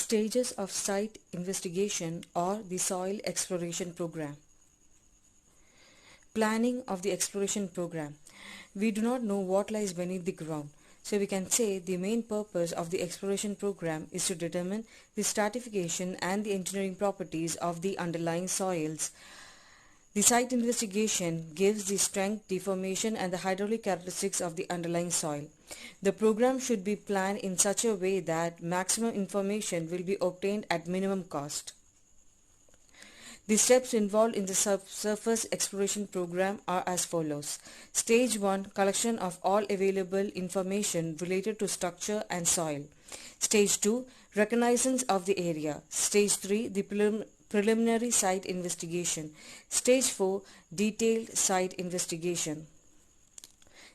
Stages of site investigation or the soil exploration program. Planning of the exploration program. We do not know what lies beneath the ground, so we can say the main purpose of the exploration program is to determine the stratification and the engineering properties of the underlying soils. The site investigation gives the strength, deformation and the hydraulic characteristics of the underlying soil. The program should be planned in such a way that maximum information will be obtained at minimum cost. The steps involved in the subsurface exploration program are as follows. Stage 1, collection of all available information related to structure and soil. Stage 2, reconnaissance of the area. Stage 3, the preliminary site investigation. Stage 4, detailed site investigation.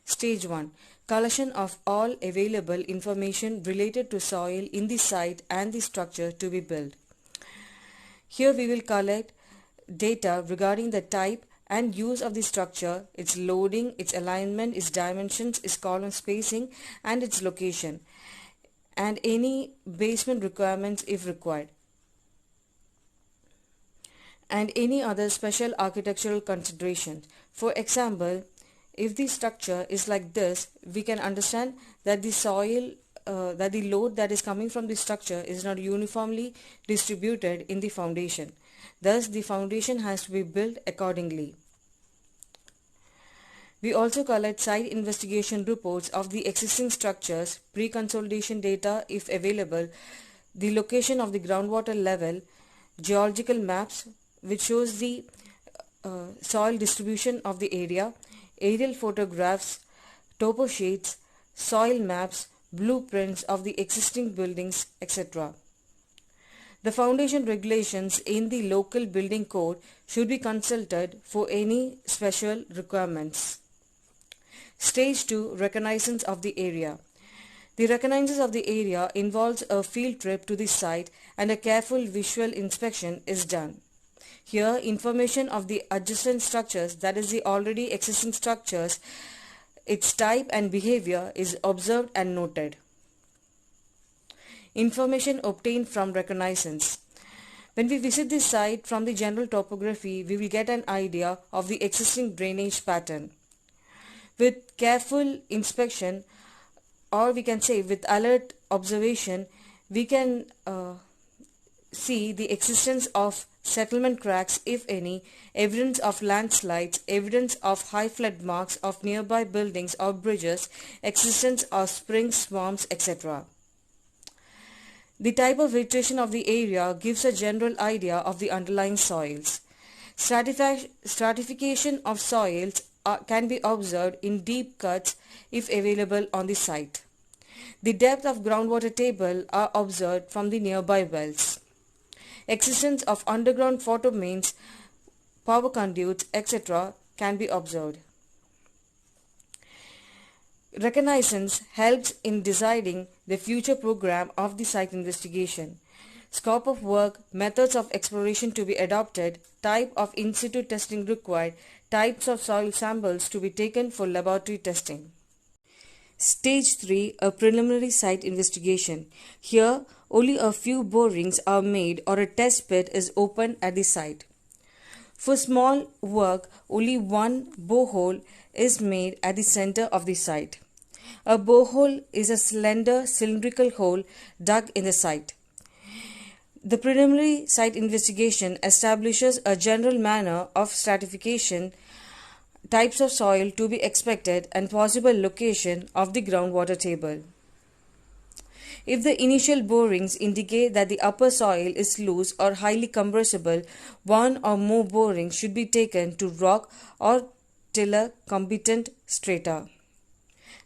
Stage 1, collection of all available information related to soil in the site and the structure to be built. Here we will collect data regarding the type and use of the structure, its loading, its alignment, its dimensions, its column spacing and its location, and any basement requirements if required, and any other special architectural considerations. For example, if the structure is like this, we can understand that the soil that the load that is coming from the structure is not uniformly distributed in the foundation. Thus, the foundation has to be built accordingly. We also collect site investigation reports of the existing structures, pre-consolidation data if available, the location of the groundwater level, geological maps which shows the soil distribution of the area, aerial photographs, topo sheets, soil maps, blueprints of the existing buildings, etc. The foundation regulations in the local building code should be consulted for any special requirements. Stage 2, reconnaissance of the area. The reconnaissance of the area involves a field trip to the site and a careful visual inspection is done. Here, information of the adjacent structures, that is the already existing structures, its type and behavior is observed and noted. Information obtained from reconnaissance. When we visit the site from the general topography, we will get an idea of the existing drainage pattern. With careful inspection, or we can say with alert observation, we can see the existence of settlement cracks if any, evidence of landslides, evidence of high flood marks of nearby buildings or bridges, existence of springs, swamps, etc. The type of vegetation of the area gives a general idea of the underlying soils. Stratification of soils can be observed in deep cuts if available on the site. The depth of groundwater table are observed from the nearby wells. Existence of underground water mains, power conduits, etc. can be observed. Reconnaissance helps in deciding the future program of the site investigation. Scope of work, methods of exploration to be adopted, type of in situ testing required, types of soil samples to be taken for laboratory testing. Stage 3, a preliminary site investigation. Here, only a few borings are made or a test pit is opened at the site. For small work, only one borehole is made at the center of the site. A borehole is a slender cylindrical hole dug in the site. The preliminary site investigation establishes a general manner of stratification, types of soil to be expected and possible location of the groundwater table. If the initial borings indicate that the upper soil is loose or highly compressible, one or more borings should be taken to rock or tiller competent strata.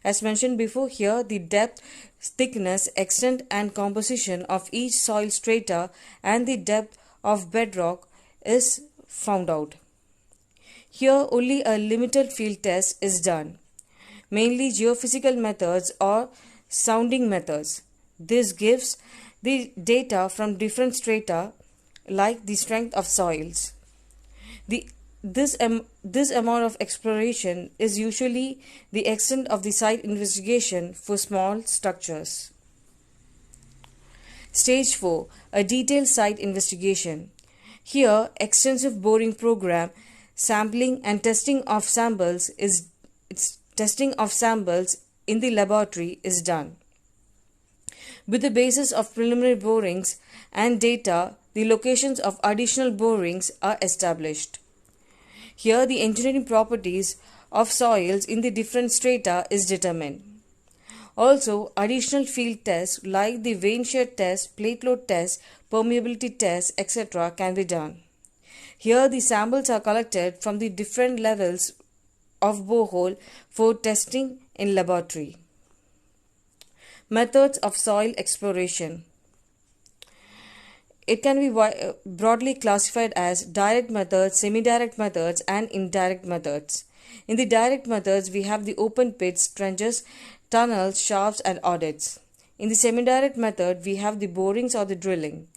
As mentioned before, here the depth, thickness, extent and composition of each soil strata and the depth of bedrock is found out. Here only a limited field test is done, mainly geophysical methods or sounding methods. This gives the data from different strata like the strength of soils. This amount of exploration is usually the extent of the site investigation for small structures. Stage 4. A detailed site investigation. Here, extensive boring program, sampling and testing of samples in the laboratory is done. With the basis of preliminary borings and data, the locations of additional borings are established. Here, the engineering properties of soils in the different strata is determined. Also, additional field tests like the vein shear test, plate load test, permeability test, etc. can be done. Here, the samples are collected from the different levels of borehole for testing in laboratory. Methods of soil exploration. It can be broadly classified as direct methods, semi-direct methods, and indirect methods. In the direct methods, we have the open pits, trenches, tunnels, shafts, and audits. In the semi-direct method, we have the borings or the drilling.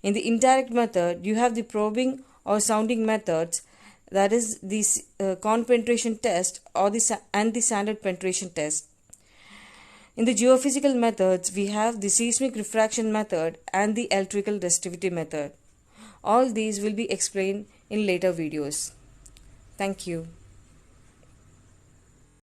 In the indirect method, you have the probing or sounding methods, that is the corn penetration test and the sanded penetration test. In the geophysical methods, we have the seismic refraction method and the electrical resistivity method. All these will be explained in later videos. Thank you.